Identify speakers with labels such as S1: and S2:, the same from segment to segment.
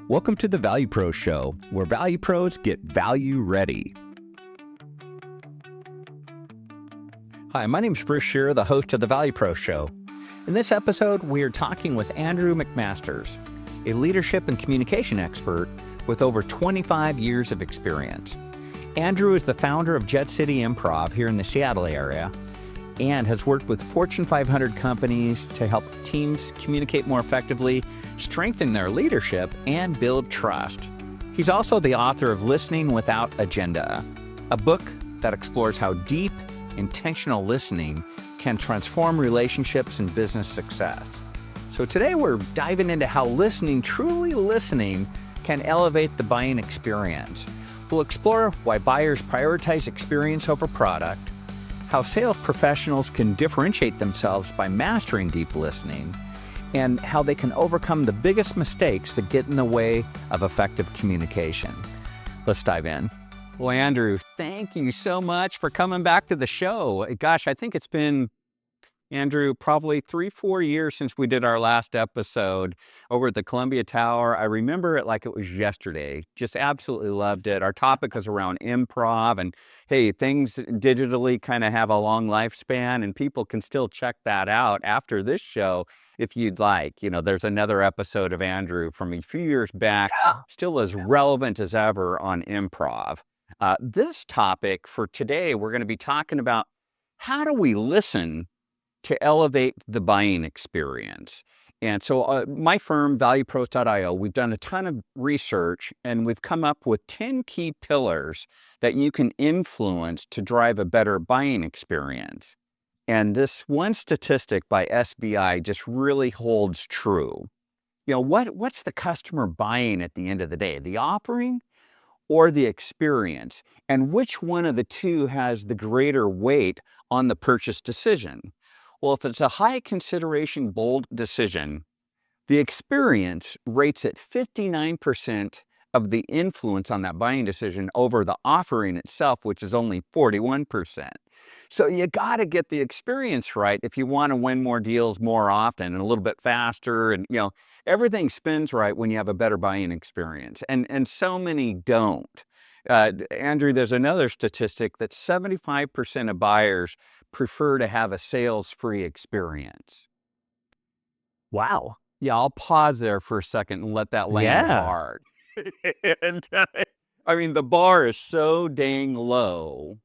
S1: Welcome to the Value Pros Show, where Value Pros get value ready. Hi, my name is Bruce Scheer, the host of the Value Pros Show. In this episode, we are talking with Andrew McMaster, a leadership and communication expert with over 25 years of experience. Andrew is the founder of Jet City Improv here in the Seattle area and has worked with Fortune 500 companies to help teams communicate more effectively, strengthen their leadership, and build trust. He's also the author of Listening Without Agenda, a book that explores how deep, intentional listening can transform relationships and business success. So today we're diving into how listening, truly listening, can elevate the buying experience. We'll explore why buyers prioritize experience over product, how sales professionals can differentiate themselves by mastering deep listening, and how they can overcome the biggest mistakes that get in the way of effective communication. Let's dive in. Well, Andrew, thank you so much for coming back to the show. Gosh, I think it's been, Andrew, probably 3-4 years since we did our last episode over at the Columbia Tower. I remember it like it was yesterday. Just absolutely loved it. Our topic is around improv, and hey, things digitally kind of have a long lifespan, and people can still check that out after this show if you'd like. You know, there's another episode of Andrew from a few years back, still as relevant as ever on improv. This topic for today, we're going to be talking about how do we listen to elevate the buying experience. And so my firm, valuepros.io, we've done a ton of research and we've come up with 10 key pillars that you can influence to drive a better buying experience. And this one statistic by SBI just really holds true. You know, what's the customer buying at the end of the day? The offering or the experience? And which one of the two has the greater weight on the purchase decision? Well, if it's a high consideration, bold decision, the experience rates at 59% of the influence on that buying decision over the offering itself, which is only 41%. So you got to get the experience right if you want to win more deals more often and a little bit faster. And, you know, everything spins right when you have a better buying experience. And so many don't. Andrew, there's another statistic that 75% of buyers prefer to have a sales-free experience.
S2: Wow.
S1: Yeah, I'll pause there for a second and let that land hard. And, I mean, the bar is so dang low,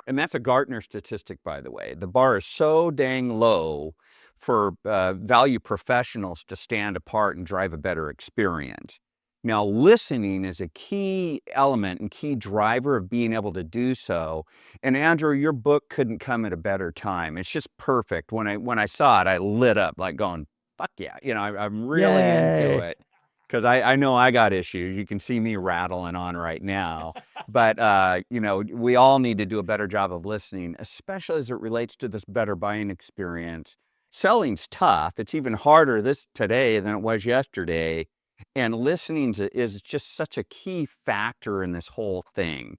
S1: and that's a Gartner statistic, by the way. The bar is so dang low for value professionals to stand apart and drive a better experience. Now, listening is a key element and key driver of being able to do so. And Andrew, your book couldn't come at a better time. It's just perfect. When I saw it, I lit up like going, fuck yeah. You know, I'm really into it because I know I got issues. You can see me rattling on right now. But, you know, we all need to do a better job of listening, especially as it relates to this better buying experience. Selling's tough. It's even harder today than it was yesterday. And listening is just such a key factor in this whole thing.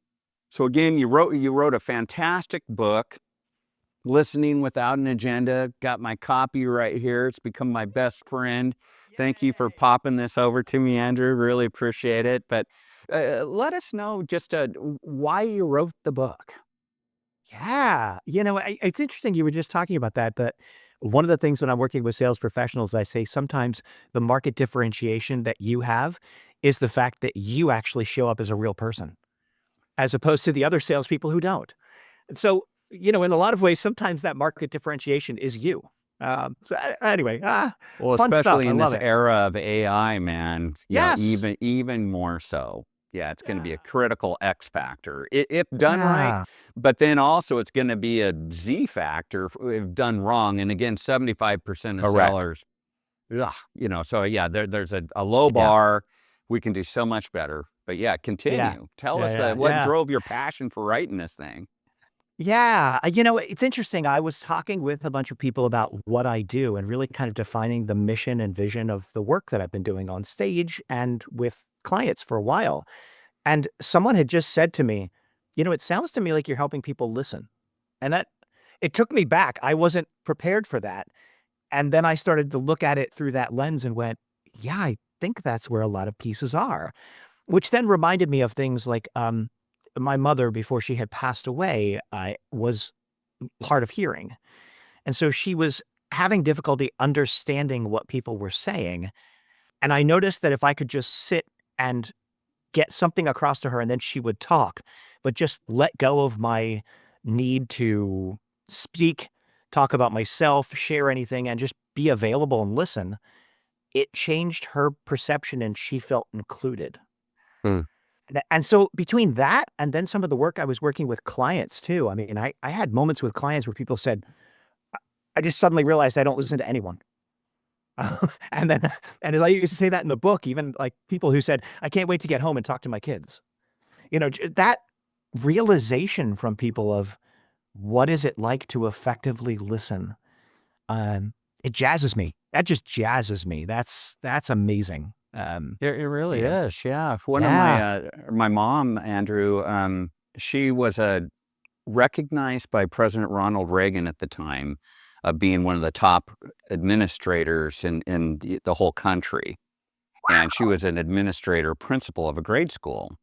S1: So again, you wrote a fantastic book, Listening Without an Agenda. Got my copy right here. It's become my best friend. Thank you for popping this over to me, Andrew. Really appreciate it. But let us know just why you wrote the book.
S2: Yeah. You know, it's interesting. You were just talking about that, but one of the things when I'm working with sales professionals, I say sometimes the market differentiation that you have is the fact that you actually show up as a real person, as opposed to the other salespeople who don't. And so, you know, in a lot of ways, sometimes that market differentiation is you. Anyway,
S1: Well,
S2: fun stuff.
S1: especially
S2: I
S1: in this
S2: love it.
S1: era of AI, man.
S2: Yes.
S1: Even more so. Yeah, it's going to be a critical X factor if done right,
S2: Yeah.
S1: but then also it's going to be a Z factor if done wrong. And again, 75% of
S2: Correct.
S1: sellers, you know, so yeah, there's a low
S2: Yeah.
S1: bar. We can do so much better. But yeah, continue.
S2: Yeah.
S1: Tell us
S2: Yeah.
S1: what
S2: Yeah.
S1: drove your passion for writing this thing.
S2: Yeah. You know, it's interesting. I was talking with a bunch of people about what I do and really kind of defining the mission and vision of the work that I've been doing on stage and with clients for a while. And someone had just said to me, you know, it sounds to me like you're helping people listen. And it took me back. I wasn't prepared for that. And then I started to look at it through that lens and went, yeah, think that's where a lot of pieces are, which then reminded me of things like my mother, before she had passed away, was hard of hearing. And so she was having difficulty understanding what people were saying. And I noticed that if I could just sit and get something across to her and then she would talk, but just let go of my need to speak, talk about myself, share anything, and just be available and listen, it changed her perception and she felt included.
S1: Hmm.
S2: And so between that and then some of the work I was working with clients too, I mean, I had moments with clients where people said, I just suddenly realized I don't listen to anyone. And then, and as I used to say that in the book, even like people who said, I can't wait to get home and talk to my kids. That realization from people of what is it like to effectively listen? It jazzes me. That just jazzes me. That's amazing.
S1: It really
S2: Yeah.
S1: is, yeah. One of
S2: Yeah.
S1: my mom, Andrew, she was recognized by President Ronald Reagan at the time of being one of the top administrators in the whole country. And she was an administrator principal of a grade school.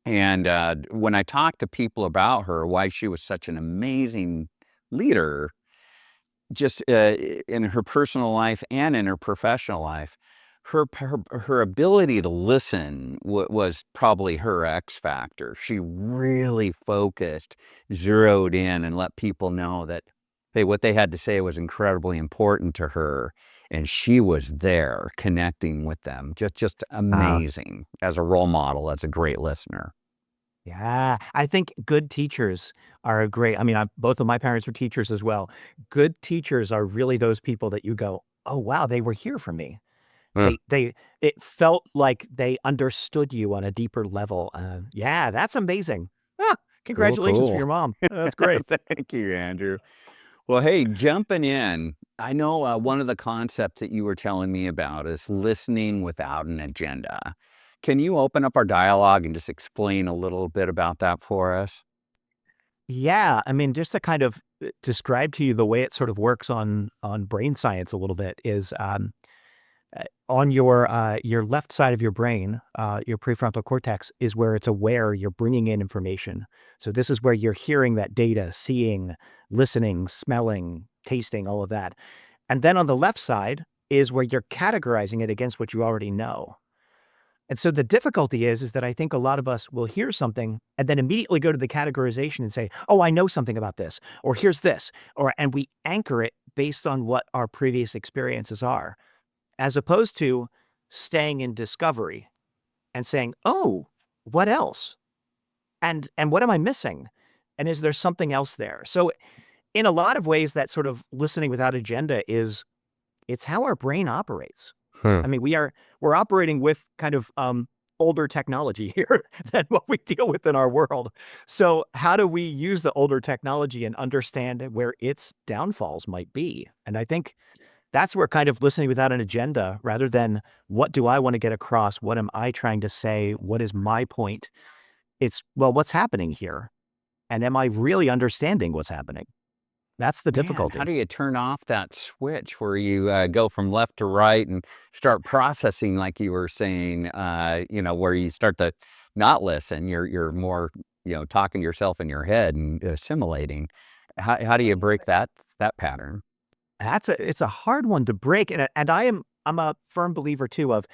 S1: And when I talked to people about her, why she was such an amazing leader, just in her personal life and in her professional life, her ability to listen was probably her X factor. She really focused, zeroed in, and let people know that, hey, what they had to say was incredibly important to her, and she was there connecting with them. Just
S2: Uh,
S1: amazing as a role model, as a great listener.
S2: yeah. I think good teachers are a great, I mean, both of my parents were teachers as well. Good teachers are really those people that you go, oh, wow, they were here for me.
S1: Huh.
S2: It felt like they understood you on a deeper level. Yeah, that's amazing. Ah,
S1: Cool,
S2: congratulations for
S1: cool.
S2: your mom. That's great.
S1: Thank you, Andrew. Well, hey, jumping in, I know one of the concepts that you were telling me about is listening without an agenda. Can you open up our dialogue and just explain a little bit about that for us?
S2: Yeah, I mean, just to kind of describe to you the way it sort of works on brain science a little bit is on your left side of your brain, your prefrontal cortex is where it's aware you're bringing in information. So this is where you're hearing that data, seeing, listening, smelling, tasting, all of that. And then on the left side is where you're categorizing it against what you already know. And so the difficulty is that I think a lot of us will hear something and then immediately go to the categorization and say, "Oh, I know something about this," or "Here's this," and we anchor it based on what our previous experiences are, as opposed to staying in discovery and saying, "Oh, what else? And what am I missing? And is there something else there?" So in a lot of ways, that sort of listening without agenda is it's how our brain operates.
S1: Huh.
S2: I mean, we're operating with kind of, older technology here than what we deal with in our world. So how do we use the older technology and understand where its downfalls might be? And I think that's where kind of listening without an agenda rather than what do I wanna get across? What am I trying to say? What is my point? It's, well, what's happening here? And am I really understanding what's happening? That's the
S1: Man, how
S2: difficulty.
S1: do you turn off that switch where you go from left to right and start processing, like you were saying, where you start to not listen, you're more, talking to yourself in your head and assimilating. How do you break that pattern?
S2: It's a hard one to break, and I'm a firm believer too of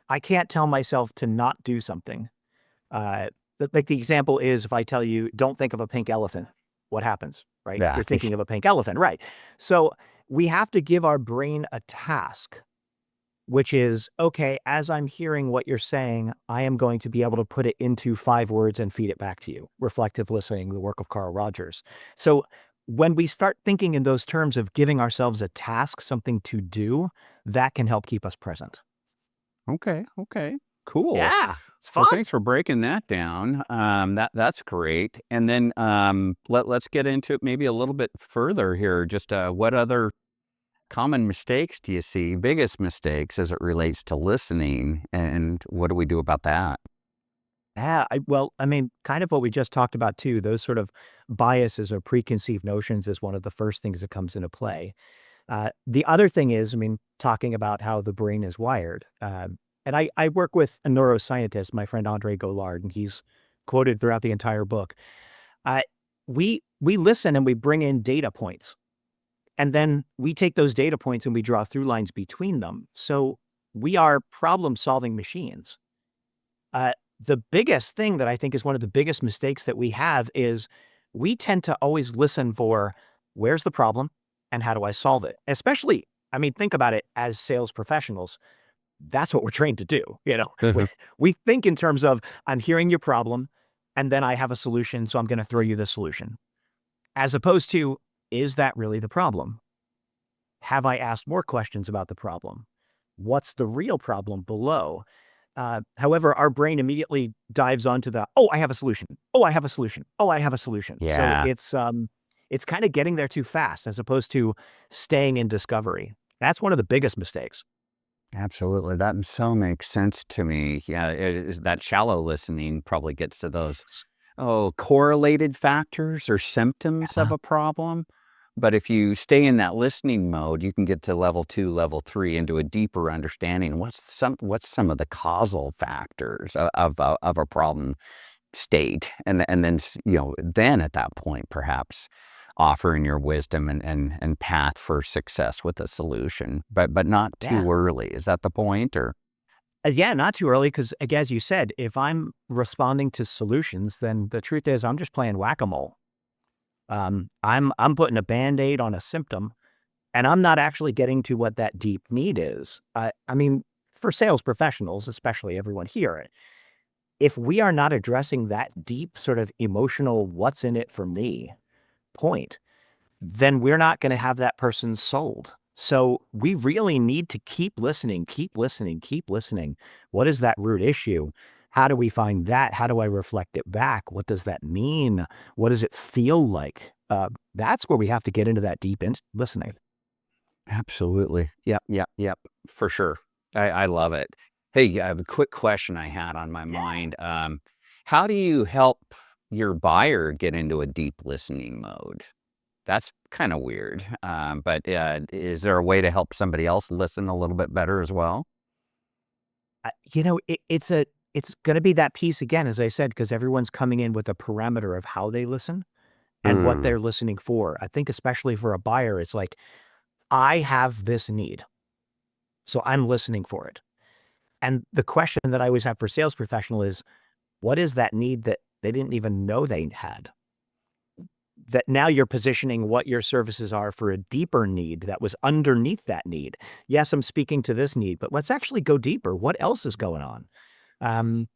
S2: I can't tell myself to not do something. Like the example is if I tell you, "Don't think of a pink elephant," what happens, right?
S1: Yeah.
S2: You're thinking of a pink elephant, right? So, we have to give our brain a task, which is, "Okay, as I'm hearing what you're saying, I am going to be able to put it into 5 words and feed it back to you." Reflective listening, the work of Carl Rogers. So, when we start thinking in those terms of giving ourselves a task, something to do, that can help keep us present.
S1: Okay. Okay. Cool.
S2: Yeah, it's
S1: Well,
S2: fun.
S1: thanks for breaking that down. That's great. And then let's get into it maybe a little bit further here. Just what other common mistakes do you see, biggest mistakes as it relates to listening, and what do we do about that?
S2: Yeah, I mean, kind of what we just talked about too, those sort of biases or preconceived notions is one of the first things that comes into play. The other thing is, I mean, talking about how the brain is wired. And I work with a neuroscientist, my friend Andre Goulart, and he's quoted throughout the entire book. Uh, we listen and we bring in data points, and then we take those data points and we draw through lines between them. So we are problem solving machines. The biggest thing that I think is one of the biggest mistakes that we have is we tend to always listen for where's the problem and how do I solve it? Especially, I mean, think about it as sales professionals. That's what we're trained to do. We think in terms of I'm hearing your problem and then I have a solution. So I'm going to throw you the solution, as opposed to, is that really the problem? Have I asked more questions about the problem? What's the real problem below? However, our brain immediately dives onto the, oh, I have a solution. Oh, I have a solution. Oh, I have a solution. So
S1: Yeah.
S2: it's kind of getting there too fast as opposed to staying in discovery. That's one of the biggest mistakes.
S1: Absolutely. That so makes sense to me. Yeah, that shallow listening probably gets to those, correlated factors or symptoms of
S2: Uh,
S1: a problem. But if you stay in that listening mode, you can get to level 2, level 3 into a deeper understanding. What's some of the causal factors of a problem state, and then then at that point perhaps offering your wisdom and path for success with a solution, but not
S2: yeah.
S1: too early. Is that the point? Or
S2: Yeah, not too early because, again, as you said, if I'm responding to solutions, then the truth is I'm just playing whack-a-mole. I'm putting a Band-Aid on a symptom, and I'm not actually getting to what that deep need is. I mean, for sales professionals, especially everyone here, if we are not addressing that deep sort of emotional "what's in it for me" point, then we're not gonna have that person sold. So we really need to keep listening, keep listening, keep listening. What is that root issue? How do we find that? How do I reflect it back? What does that mean? What does it feel like? That's where we have to get into that deep in listening.
S1: absolutely. Yep, yep, yep, for sure. I love it. Hey, I have a quick question I had on my mind. How do you help your buyer get into a deep listening mode? That's kind of weird. But is there a way to help somebody else listen a little bit better as well?
S2: It's gonna be that piece again, as I said, because everyone's coming in with a parameter of how they listen and what
S1: Mm,
S2: they're listening for. I think especially for a buyer, it's like, I have this need, so I'm listening for it. And the question that I always have for sales professional is, what is that need that they didn't even know they had? That now you're positioning what your services are for a deeper need that was underneath that need. Yes, I'm speaking to this need, but let's actually go deeper. What else is going on? Um,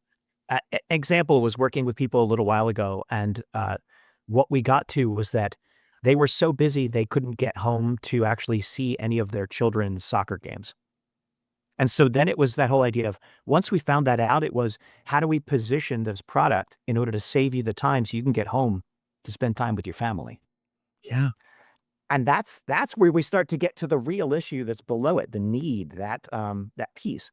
S2: Example was working with people a little while ago, and what we got to was that they were so busy they couldn't get home to actually see any of their children's soccer games. And so then it was that whole idea of once we found that out, it was how do we position this product in order to save you the time so you can get home to spend time with your family?
S1: yeah.
S2: And that's where we start to get to the real issue that's below it, the need, that piece.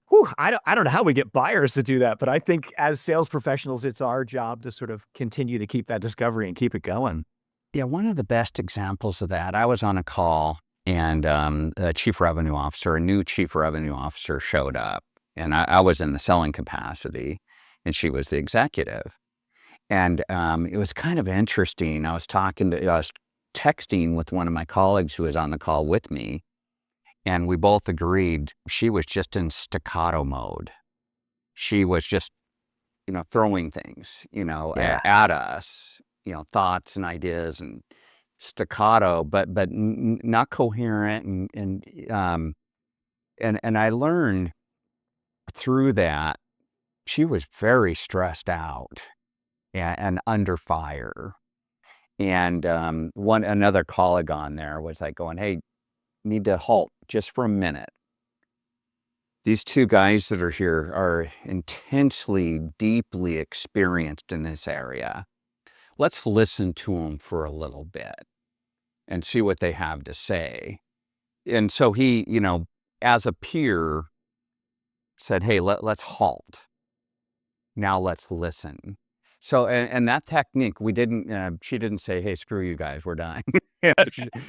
S2: Whew, I don't know how we get buyers to do that, but I think as sales professionals, it's our job to sort of continue to keep that discovery and keep it going.
S1: Yeah, one of the best examples of that, I was on a call and a chief revenue officer, a new chief revenue officer showed up, and I was in the selling capacity and she was the executive. And it was kind of interesting. I was texting with one of my colleagues who was on the call with me, and we both agreed she was just in staccato mode. She was just, throwing things,
S2: Yeah.
S1: at us, thoughts and ideas and staccato, but not coherent. And I learned through that she was very stressed out and under fire. And one another colleague on there was like going, "Hey, need to halt just for a minute. These two guys that are here are intensely, deeply experienced in this area. Let's listen to them for a little bit and see what they have to say." And so he, as a peer, said, "Hey, let's halt. Now let's listen." So, and that technique, she didn't say, "Hey, screw you guys, we're done." Yeah,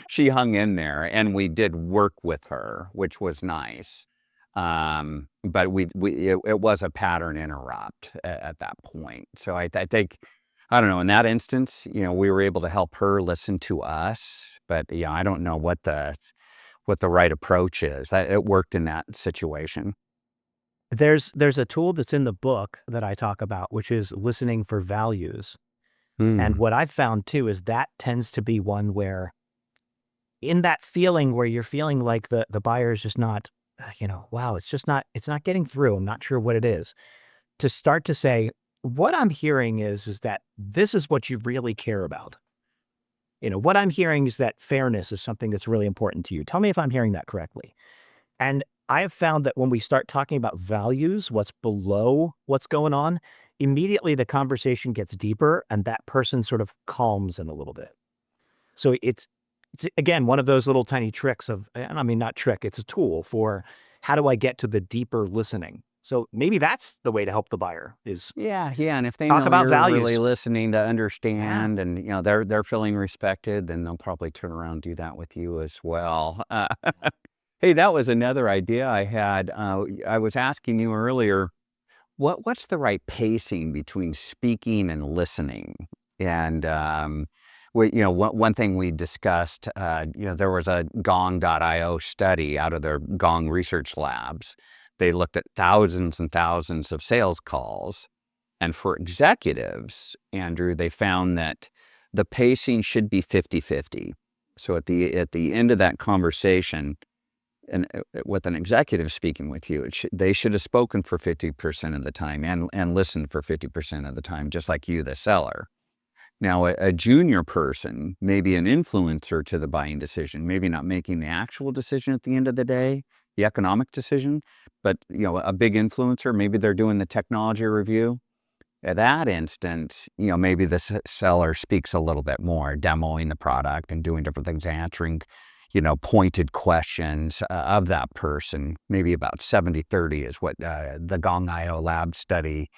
S1: she hung in there and we did work with her, which was nice. But it was a pattern interrupt at that point. So I think, I don't know, in that instance, we were able to help her listen to us, but yeah, I don't know what the right approach is. It worked in that situation.
S2: There's a tool that's in the book that I talk about, which is listening for values. And
S1: Mm.
S2: what I've found too is that tends to be one where in that feeling where you're feeling like the buyer is just not, wow, it's not getting through. I'm not sure what it is. To start to say, what I'm hearing is that this is what you really care about. What I'm hearing is that fairness is something that's really important to you. Tell me if I'm hearing that correctly. And I have found that when we start talking about values, what's below what's going on, immediately the conversation gets deeper and that person sort of calms in a little bit. So it's again one of those little tiny tricks of, and I mean not trick, it's a tool for how do I get to the deeper listening. So maybe that's the way to help the buyer is
S1: Yeah, yeah, and if they
S2: talk
S1: know
S2: about
S1: you're really
S2: values.
S1: listening to
S2: Yeah.
S1: understand, and they're feeling respected, then they'll probably turn around and do that with you as well. Hey, that was another idea I had. I was asking you earlier, what's the right pacing between speaking and listening? And one thing we discussed, there was a Gong.io study out of their Gong research labs. They looked at thousands and thousands of sales calls, and for executives, Andrew, they found that the pacing should be 50-50. So at the end of that conversation, and with an executive speaking with you, they should have spoken for 50% of the time and listened for 50% of the time, just like you, the seller. Now, a junior person, maybe an influencer to the buying decision, maybe not making the actual decision at the end of the day, the economic decision, but a big influencer, maybe they're doing the technology review. At that instant, maybe the seller speaks a little bit more, demoing the product and doing different things, answering, pointed questions of that person. Maybe about 70-30 is what the Gong.io lab study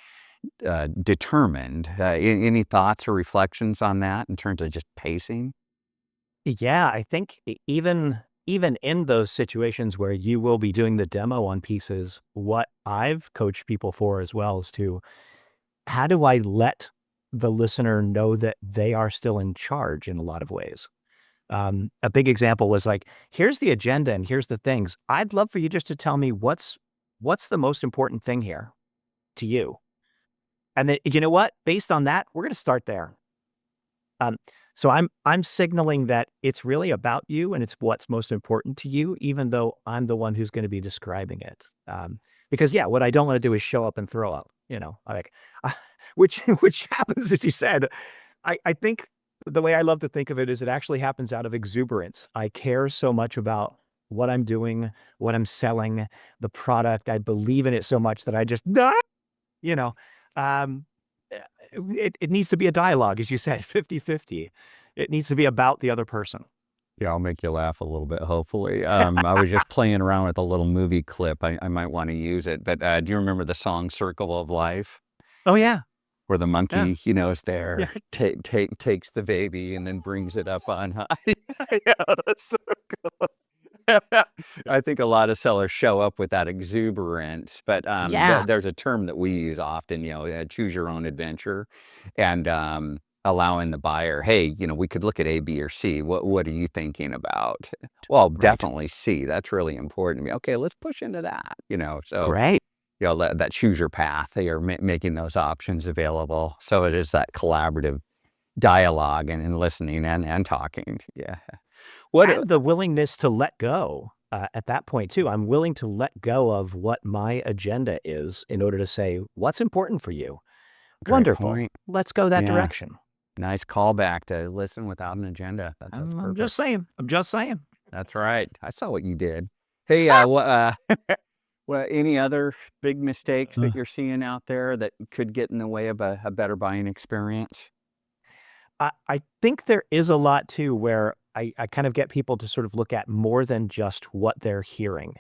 S1: determined. Any thoughts or reflections on that in terms of just pacing?
S2: Yeah, I think even in those situations where you will be doing the demo on pieces, what I've coached people for as well is to how do I let the listener know that they are still in charge in a lot of ways? A big example was like, here's the agenda and here's the things. I'd love for you just to tell me what's the most important thing here to you. And then you know what? Based on that, we're going to start there. Um, so I'm signaling that it's really about you and it's what's most important to you, even though I'm the one who's going to be describing it. Because yeah, what I don't want to do is show up and throw up. Like which happens as you said. I think the way I love to think of it is it actually happens out of exuberance. I care so much about what I'm doing, what I'm selling, the product. I believe in it so much that I just you know, um, it needs to be a dialogue, as you said, 50-50. It needs to be about the other person.
S1: Yeah, I'll make you laugh a little bit, hopefully. I was just playing around with a little movie clip. I might want to use it. But do you remember the song Circle of Life?
S2: Oh, yeah.
S1: Where the
S2: Yeah.
S1: monkey, is
S2: Yeah.
S1: there, takes the baby and then brings it up on high. Yeah, that's so I think a lot of sellers show up with that exuberance, but
S2: Yeah.
S1: there's a term that we use often, choose your own adventure, and allowing the buyer, hey, we could look at A, B, or C. What are you thinking about? Well,
S2: Right.
S1: definitely C. That's really important to me. Okay, let's push into that. So
S2: Great.
S1: that choose your path. They are making those options available. So it is that collaborative dialogue and listening and talking. Yeah. What?
S2: And the willingness to let go at that point, too. I'm willing to let go of what my agenda is in order to say, what's important for you?
S1: Great
S2: Wonderful.
S1: point.
S2: Let's go that
S1: Yeah.
S2: direction.
S1: Nice callback to listen without an agenda. That's
S2: I'm
S1: perfect.
S2: just saying. I'm just saying.
S1: That's right. I saw what you did. Hey, any other big mistakes
S2: Uh,
S1: that you're seeing out there that could get in the way of a better buying experience?
S2: I think there is a lot too where I kind of get people to sort of look at more than just what they're hearing.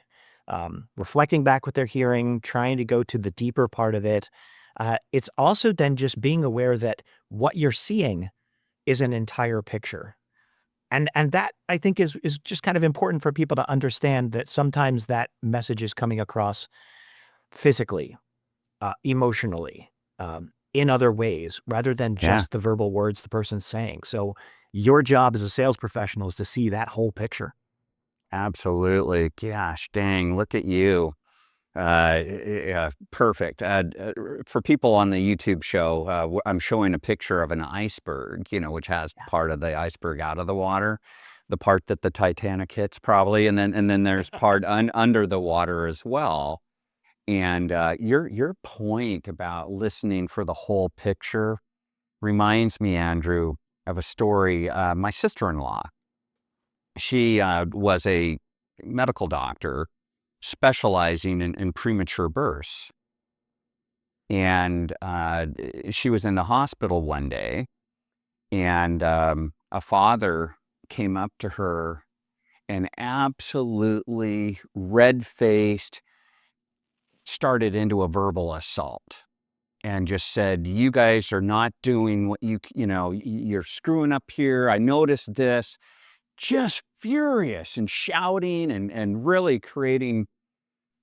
S2: Reflecting back what they're hearing, trying to go to the deeper part of it. It's also then just being aware that what you're seeing is an entire picture. And that I think is just kind of important for people to understand that sometimes that message is coming across physically, emotionally, in other ways, rather than
S1: Yeah.
S2: just the verbal words the person's saying. So your job as a sales professional is to see that whole picture.
S1: Absolutely. Gosh, dang, look at you. Yeah, perfect. For people on the YouTube show, I'm showing a picture of an iceberg, which has
S2: Yeah.
S1: part of the iceberg out of the water, the part that the Titanic hits probably, and then there's part under the water as well. And your point about listening for the whole picture reminds me, Andrew, of a story. My sister-in-law, she was a medical doctor specializing in premature births. And she was in the hospital one day, and a father came up to her and absolutely red-faced started into a verbal assault and just said, "You guys are not doing what you're screwing up here. I noticed this." Just furious and shouting and really creating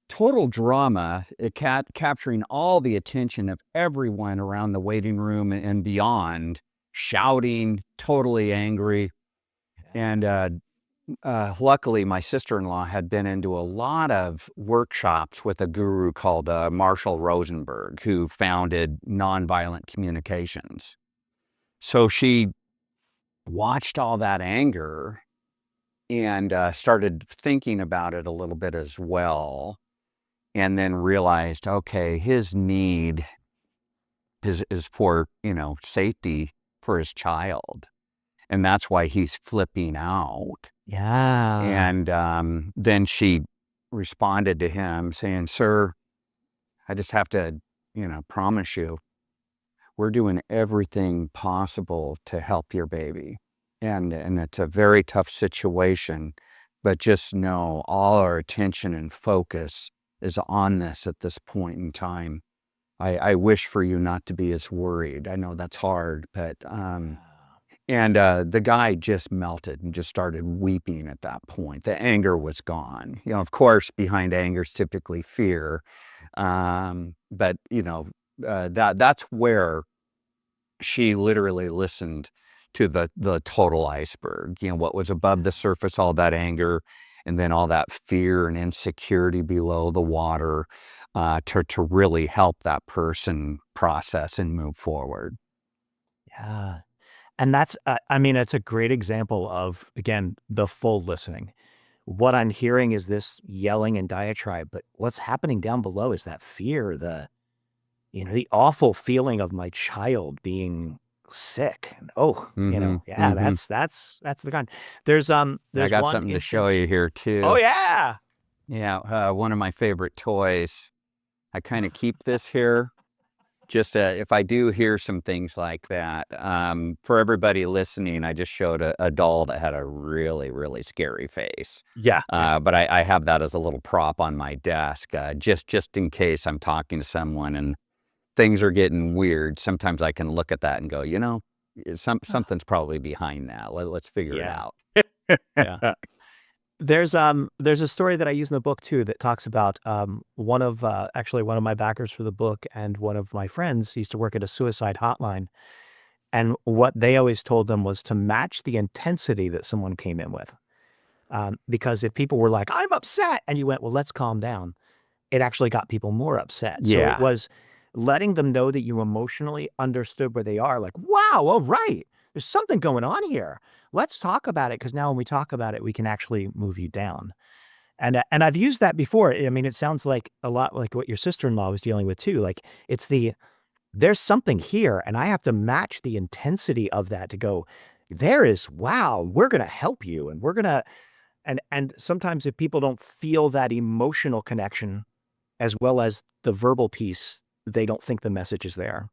S1: total drama, capturing all the attention of everyone around the waiting room and beyond, shouting, totally angry. And luckily, my sister-in-law had been into a lot of workshops with a guru called Marshall Rosenberg, who founded nonviolent communications. So she watched all that anger and started thinking about it a little bit as well, and then realized, okay, his need is for, safety for his child. And that's why he's flipping out.
S2: Yeah.
S1: And then she responded to him saying, "Sir, I just have to, promise you, we're doing everything possible to help your baby. And it's a very tough situation, but just know all our attention and focus is on this at this point in time. I wish for you not to be as worried. I know that's hard, but and the guy just melted and just started weeping at that point. The anger was gone. Of course, behind anger is typically fear, but that's where she literally listened to the total iceberg. What was above the surface, all that anger, and then all that fear and insecurity below the water, to really help that person process and move forward.
S2: Yeah. And that's, I mean, it's a great example of, again, the full listening. What I'm hearing is this yelling and diatribe, but what's happening down below is that fear, the awful feeling of my child being sick. And, oh,
S1: Mhm,
S2: yeah,
S1: mhm.
S2: that's the kind. There's
S1: I
S2: there's
S1: got
S2: one
S1: something to show
S2: instance.
S1: you here
S2: Oh
S1: too.
S2: yeah.
S1: Yeah, one of my favorite toys. I kinda keep this here. Just, if I do hear some things like that, for everybody listening, I just showed a doll that had a really, really scary face.
S2: Yeah. Yeah.
S1: But I have that as a little prop on my desk, just in case I'm talking to someone and things are getting weird. Sometimes I can look at that and go, something's probably behind that. Let's figure it
S2: Yeah.
S1: out.
S2: Yeah. There's a story that I use in the book too that talks about, actually one of my backers for the book and one of my friends used to work at a suicide hotline, and what they always told them was to match the intensity that someone came in with. Because if people were like, "I'm upset," and you went, "Well, let's calm down," it actually got people more upset. So it
S1: Yeah,
S2: was letting them know that you emotionally understood where they are, like, "Wow, all right. There's something going on here. Let's talk about it because now when we talk about it, we can actually move you down." And I've used that before. I mean, it sounds like a lot like what your sister-in-law was dealing with too. Like, there's something here, and I have to match the intensity of that to go, wow, we're gonna help you, and we're gonna and sometimes if people don't feel that emotional connection as well as the verbal piece, they don't think the message is there.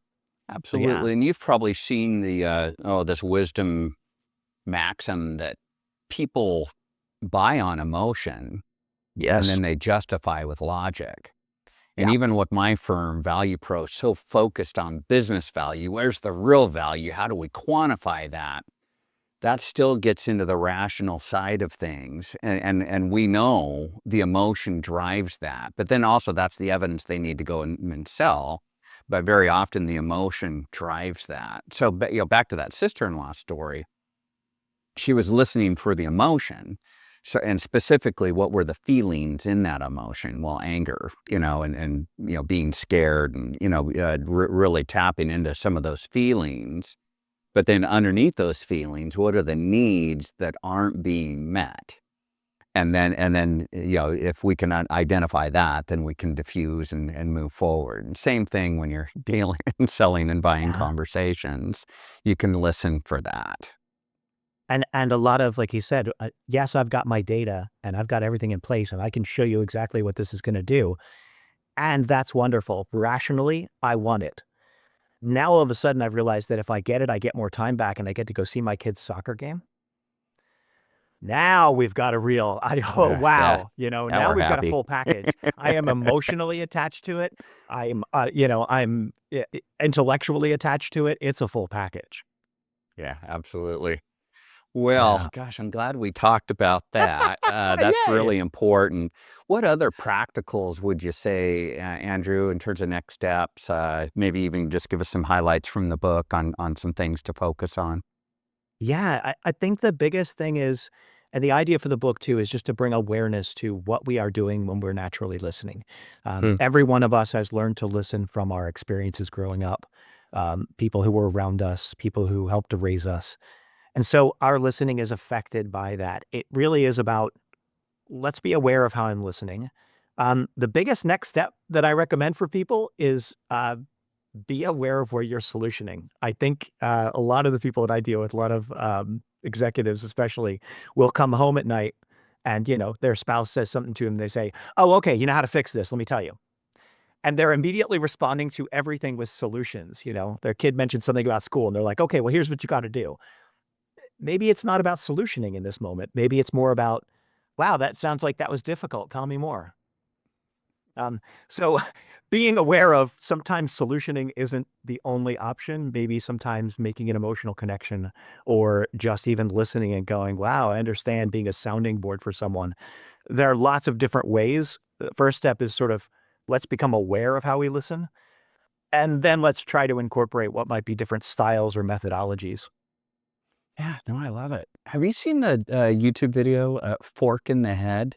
S2: So yeah.
S1: absolutely. And you've probably seen this wisdom maxim that people buy on emotion and
S2: Yes.
S1: then they justify with logic. And
S2: Yeah.
S1: even with my firm, Value Pro, so focused on business value, where's the real value? How do we quantify that? that still gets into the rational side of things. And we know the emotion drives that. But then also that's the evidence they need to go and sell. But very often the emotion drives that. So, back to that sister-in-law story, she was listening for the emotion. So, and specifically, what were the feelings in that emotion? Well, anger, and being scared, and really tapping into some of those feelings. But then underneath those feelings, what are the needs that aren't being met? And then if we can identify that, then we can diffuse and move forward. And same thing when you're dealing and selling and buying
S2: Yeah.
S1: conversations, you can listen for that.
S2: And a lot of, like you said, yes, I've got my data and I've got everything in place and I can show you exactly what this is going to do. And that's wonderful. Rationally, I want it. Now, all of a sudden, I've realized that if I get it, I get more time back and I get to go see my kid's soccer game. Now we've got a real, oh,
S1: Yeah.
S2: wow.
S1: Now
S2: Now
S1: we're
S2: we've got a
S1: happy.
S2: full package. I am emotionally attached to it. I'm intellectually attached to it. It's a full package.
S1: Yeah, absolutely. Well,
S2: Yeah.
S1: gosh, I'm glad we talked about that. That's
S2: Yay.
S1: really important. What other practicals would you say, Andrew, in terms of next steps? Maybe even just give us some highlights from the book on some things to focus on.
S2: Yeah, I think the biggest thing is, and the idea for the book too, is just to bring awareness to what we are doing when we're naturally listening.
S1: Hmm.
S2: Every one of us has learned to listen from our experiences growing up, people who were around us, people who helped to raise us. And so our listening is affected by that. It really is about, let's be aware of how I'm listening. The biggest next step that I recommend for people is be aware of where you're solutioning. I think a lot of the people that I deal with, a lot of executives especially, will come home at night and, their spouse says something to them. They say, oh, okay, you know how to fix this. Let me tell you. And they're immediately responding to everything with solutions. Their kid mentioned something about school and they're like, okay, well, here's what you got to do. Maybe it's not about solutioning in this moment. Maybe it's more about, wow, that sounds like that was difficult. Tell me more. So being aware of sometimes solutioning isn't the only option, maybe sometimes making an emotional connection or just even listening and going, wow, I understand, being a sounding board for someone. There are lots of different ways. The first step is sort of, let's become aware of how we listen. And then let's try to incorporate what might be different styles or methodologies.
S1: Yeah, no, I love it. Have you seen the YouTube video, Fork in the Head?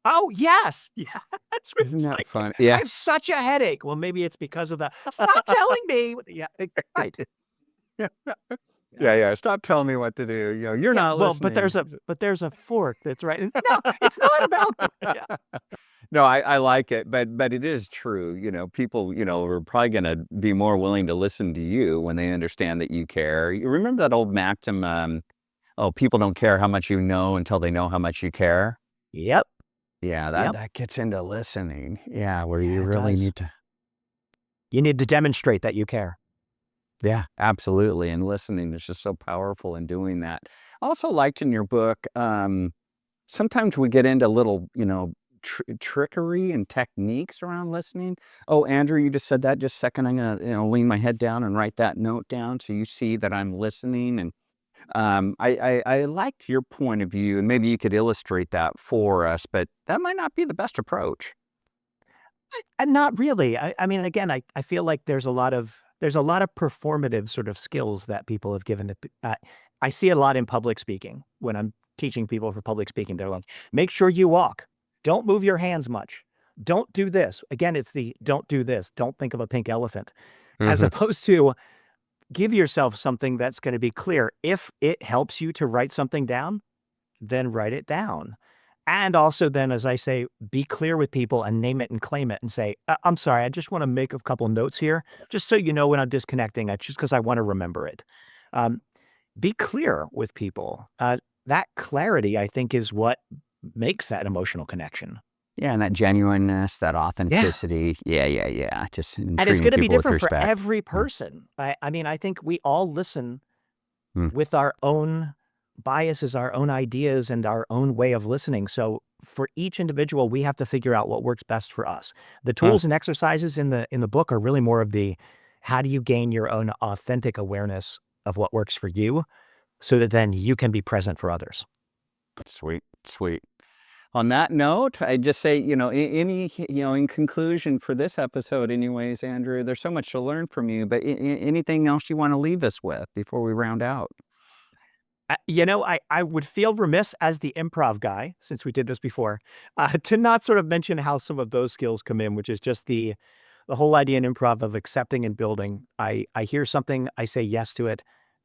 S2: Oh, yes. Yeah. That's what
S1: Isn't
S2: it's
S1: that
S2: like.
S1: fun?
S2: I
S1: Yeah.
S2: have such a headache. Well, maybe it's because of the stop telling me. Yeah, right.
S1: Yeah.
S2: Yeah.
S1: Yeah, yeah. Stop telling me what to do. You're
S2: Yeah.
S1: not
S2: Well, but
S1: listening.
S2: there's a fork that's right. No, it's not about. Yeah.
S1: No, I like it, but it is true. People, are probably going to be more willing to listen to you when they understand that you care. You remember that old maxim? Oh, people don't care how much you know until they know how much you care.
S2: Yep.
S1: Yeah, that
S2: Yep.
S1: that gets into listening. Yeah, where you
S2: Yeah, it
S1: really
S2: does.
S1: need to.
S2: You need to demonstrate that you care.
S1: Yeah, absolutely. And listening is just so powerful in doing that. I also liked in your book, sometimes we get into little, trickery and techniques around listening. Oh, Andrew, you just said that just a second. I'm gonna, lean my head down and write that note down so you see that I'm listening. And I liked your point of view, and maybe you could illustrate that for us. But that might not be the best approach.
S2: And not really. I mean, again, I feel like there's a lot of performative sort of skills that people have given to. I see a lot in public speaking when I'm teaching people for public speaking. They're like, make sure you walk. Don't move your hands much. Don't do this. Again, it's the don't do this. Don't think of a pink elephant, as
S1: Hmm.
S2: opposed to give yourself something that's going to be clear. If it helps you to write something down, then write it down. And also then, as I say, be clear with people and name it and claim it and say, I'm sorry, I just want to make a couple notes here, just so you know when I'm disconnecting, it's just because I want to remember it. Um, be clear with people. That clarity, I think, is what makes that emotional connection.
S1: Yeah, and that genuineness, that
S2: Yeah.
S1: authenticity. Yeah, yeah, yeah. Just
S2: And it's
S1: treating
S2: going to be
S1: people with
S2: different for
S1: respect.
S2: every
S1: Mm,
S2: person. I mean, I think we all listen
S1: mm.
S2: with our own biases, our own ideas, and our own way of listening. So for each individual, we have to figure out what works best for us. The
S1: Huh.
S2: tools and exercises in the book are really more of the how do you gain your own authentic awareness of what works for you so that then you can be present for others.
S1: Sweet, sweet. On that note, I just say, in conclusion for this episode anyways, Andrew, there's so much to learn from you, but anything else you want to leave us with before we round out?
S2: I would feel remiss as the improv guy, since we did this before, to not sort of mention how some of those skills come in, which is just the whole idea in improv of accepting and building. I hear something, I say yes to it,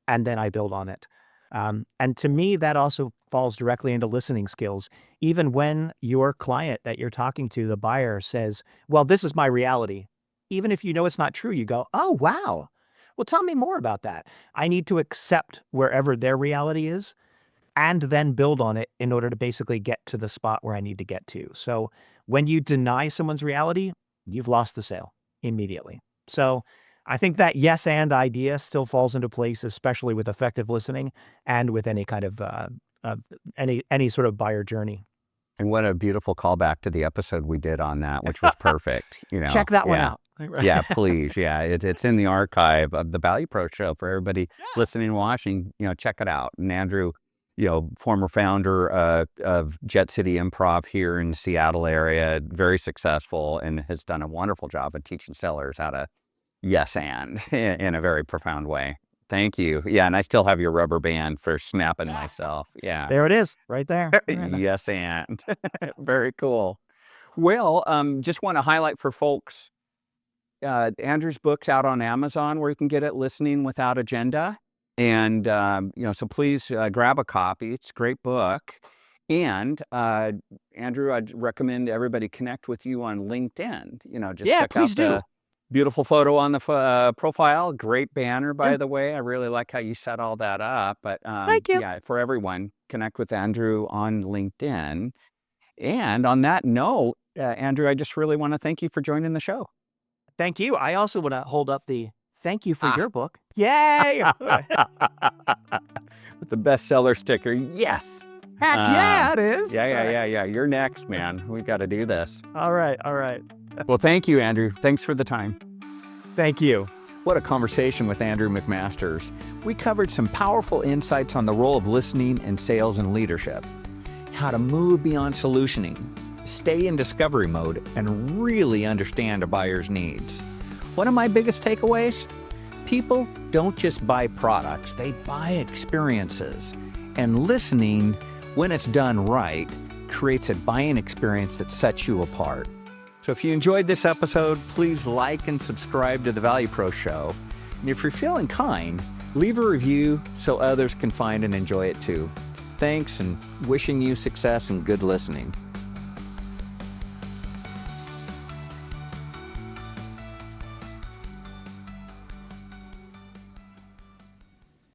S2: and then I build on it. And to me, that also falls directly into listening skills. Even when your client that you're talking to, the buyer, says, well, this is my reality. Even if you know it's not true, you go, oh, wow. Well, tell me more about that. I need to accept wherever their reality is and then build on it in order to basically get to the spot where I need to get to. So when you deny someone's reality, you've lost the sale immediately. So I think that yes and idea still falls into place, especially with effective listening and with any kind of any sort of buyer journey.
S1: And what a beautiful callback to the episode we did on that, which was perfect.
S2: Check that one out.
S1: Yeah, please. Yeah, it's in the archive of the Value Pro Show for everybody listening and watching. Check it out. And Andrew, former founder of Jet City Improv here in the Seattle area, very successful, and has done a wonderful job of teaching sellers how to yes and in a very profound way. Thank you. Yeah, and I still have your rubber band for snapping myself. Yeah.
S2: There it is, right there.
S1: Yes, and very cool. Well, just want to highlight for folks, Andrew's book's out on Amazon where you can get it, Listening Without Agenda. And, so please grab a copy. It's a great book. And Andrew, I'd recommend everybody connect with you on LinkedIn. Check
S2: please
S1: out
S2: do.
S1: the beautiful photo on the profile. Great banner, by the way. I really like how you set all that up. But
S2: Thank you.
S1: yeah, for everyone, connect with Andrew on LinkedIn. And on that note, Andrew, I just really want to thank you for joining the show.
S2: Thank you. I also want to hold up the thank you for your book. Yay!
S1: With the bestseller sticker. Yes.
S2: Heck yeah, it is.
S1: Yeah. You're next, man. We got to do this.
S2: All right.
S1: Well, thank you, Andrew. Thanks for the time.
S2: Thank you.
S1: What a conversation with Andrew McMasters. We covered some powerful insights on the role of listening in sales and leadership, how to move beyond solutioning, stay in discovery mode, and really understand a buyer's needs. One of my biggest takeaways? People don't just buy products, they buy experiences. And listening, when it's done right, creates a buying experience that sets you apart. So if you enjoyed this episode, please like and subscribe to The Value Pro Show. And if you're feeling kind, leave a review so others can find and enjoy it too. Thanks, and wishing you success and good listening.